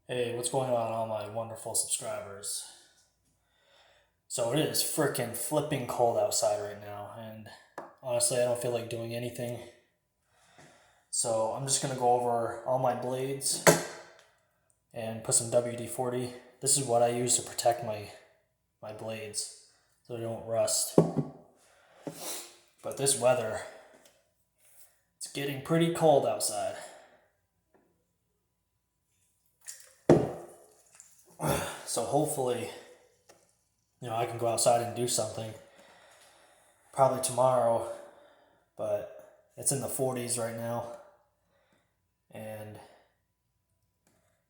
Hey, what's going on, all my wonderful subscribers? So it is freaking flipping cold outside right now, and honestly, I don't feel like doing anything. So I'm just gonna go over all my blades and put some WD-40. This is what I use to protect my blades so they don't rust. But this weather, it's getting pretty cold outside. So hopefully, I can go outside and do something. Probably tomorrow, but it's in the 40s right now, and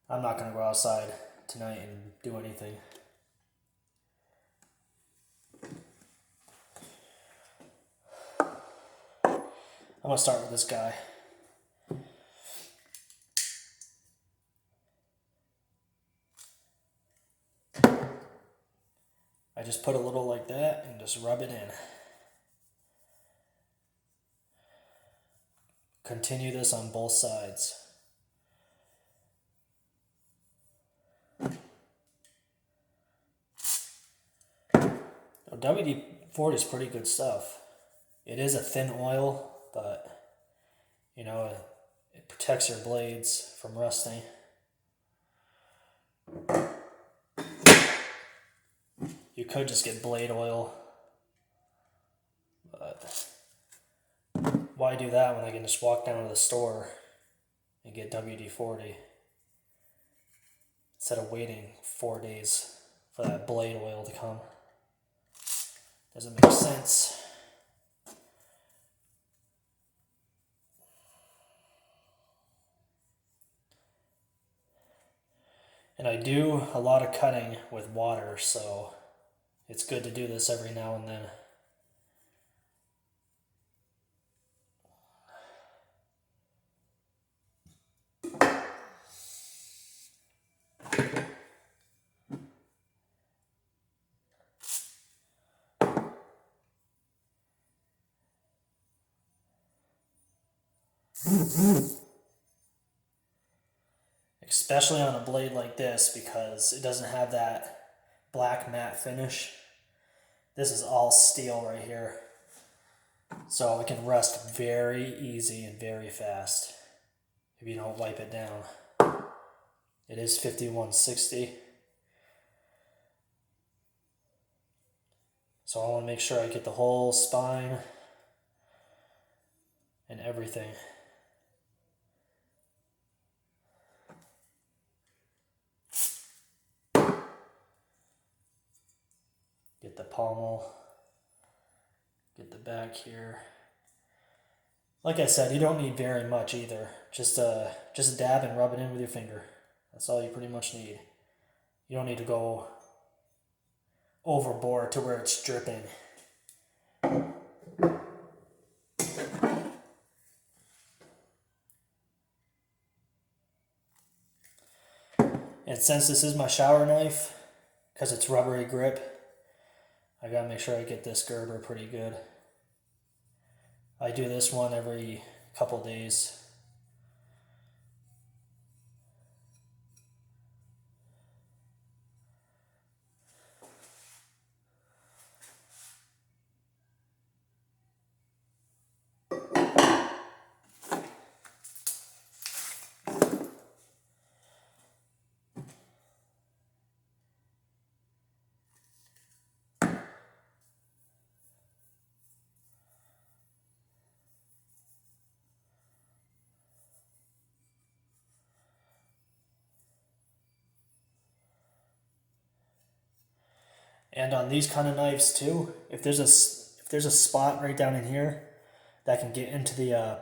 I'm not going to go outside tonight and do anything. I'm going to start with this guy. I just put a little like that and just rub it in. Continue this on both sides. WD-40 is pretty good stuff. It is a thin oil, but it protects your blades from rusting. You could just get blade oil, but why do that when I can just walk down to the store and get WD-40 instead of waiting 4 days for that blade oil to come? Doesn't make sense. And I do a lot of cutting with water, so it's good to do this every now and then. Especially on a blade like this, because it doesn't have that black matte finish. This is all steel right here, so it can rust very easy and very fast if you don't wipe it down. It is 5160, so I want to make sure I get the whole spine and everything. Get the pommel, get the back here. Like I said, you don't need very much either. Just dab and rub it in with your finger. That's all you pretty much need. You don't need to go overboard to where it's dripping. And since this is my shower knife, because it's rubbery grip, I gotta make sure I get this Gerber pretty good. I do this one every couple days. And on these kind of knives too, if there's a spot right down in here that can get into the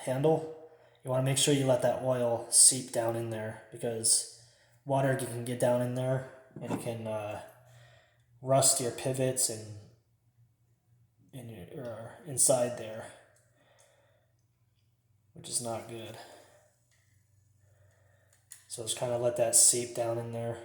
handle, you want to make sure you let that oil seep down in there, because water can get down in there and it can rust your pivots and inside there, which is not good. So just kind of let that seep down in there.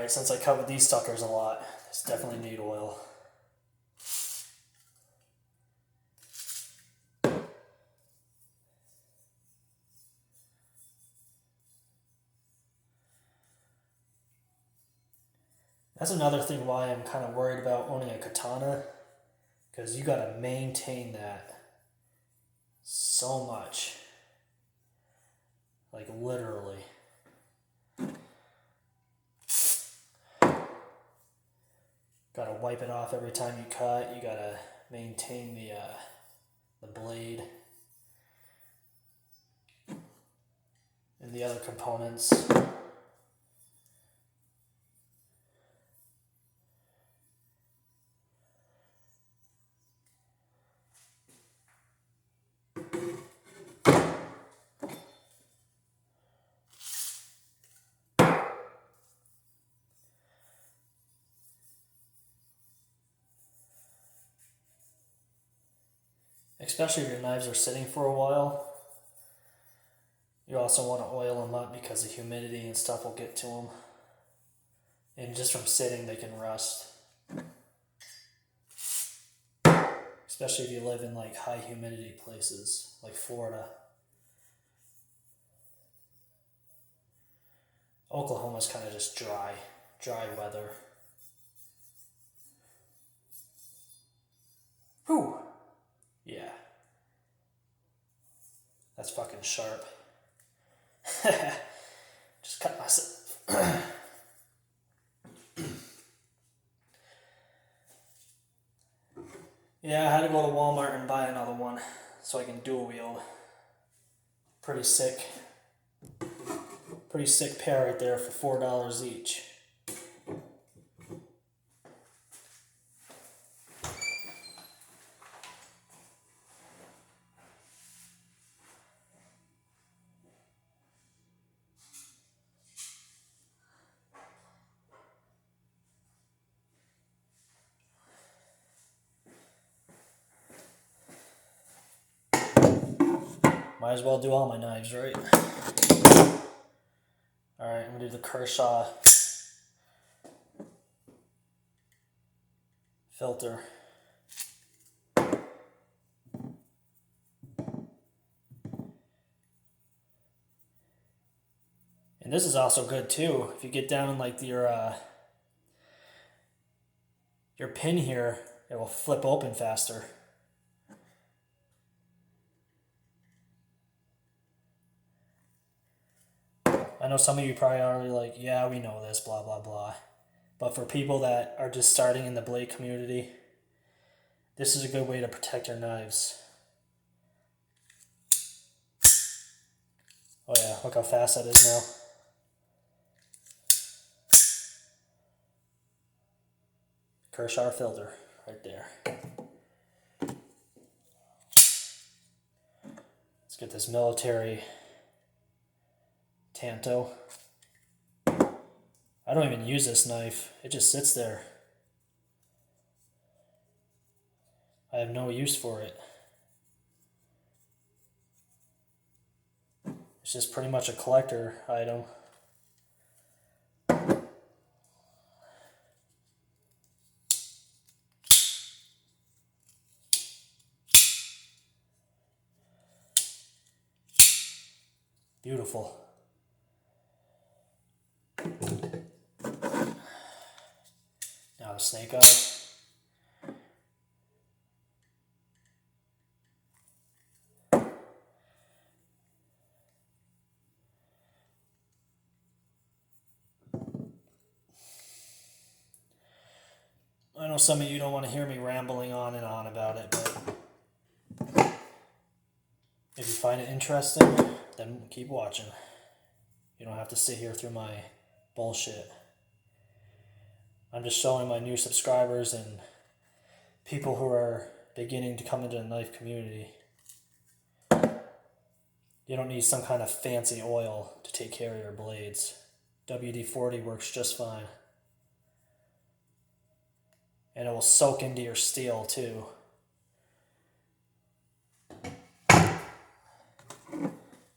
Alright, since I covered these suckers a lot, this definitely need oil. That's another thing why I'm kind of worried about owning a katana, because you gotta maintain that so much. Like literally. Gotta wipe it off every time you cut. You gotta maintain the blade and the other components. Especially if your knives are sitting for a while. You also want to oil them up because the humidity and stuff will get to them. And just from sitting, they can rust. Especially if you live in like high humidity places, like Florida. Oklahoma's kind of just dry weather. Whew. Yeah. That's fucking sharp. Just cut myself. Yeah, I had to go to Walmart and buy another one so I can dual wield. Pretty sick pair right there for $4 each. Might as well do all my knives, right? Alright, I'm gonna do the Kershaw filter. And this is also good too. If you get down in like your pin here, it will flip open faster. I know some of you probably are like, yeah, we know this, blah, blah, blah. But for people that are just starting in the blade community, this is a good way to protect your knives. Oh yeah, look how fast that is now. Kershaw filter, right there. Let's get this military Tanto. I don't even use this knife. It just sits there. I have no use for it. It's just pretty much a collector item. Beautiful. Now the snake eye. I know some of you don't want to hear me rambling on and on about it, but if you find it interesting, then keep watching. You don't have to sit here through my bullshit. I'm just showing my new subscribers and people who are beginning to come into the knife community. You don't need some kind of fancy oil to take care of your blades. WD-40 works just fine. And it will soak into your steel too.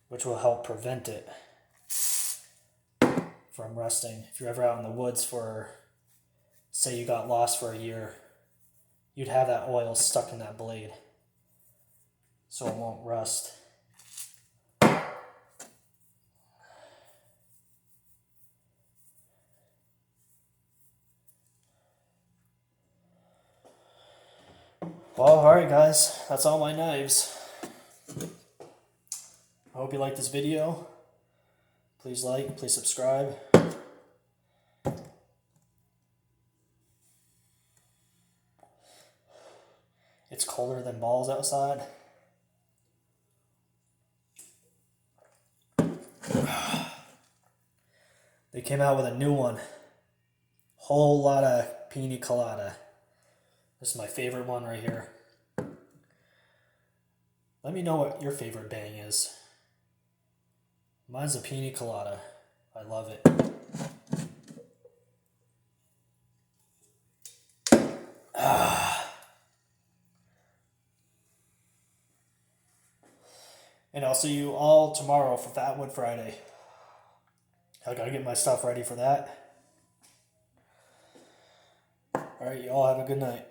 Which will help prevent it from rusting. If you're ever out in the woods for, say you got lost for a year, you'd have that oil stuck in that blade so it won't rust. Well, alright guys, that's all my knives. I hope you liked this video. Please like, please subscribe. It's colder than balls outside. They came out with a new one. Whole lot of pina colada. This is my favorite one right here. Let me know what your favorite bang is. Mine's a pina colada. I love it. And I'll see you all tomorrow for Fatwood Friday. I gotta get my stuff ready for that. Alright, you all have a good night.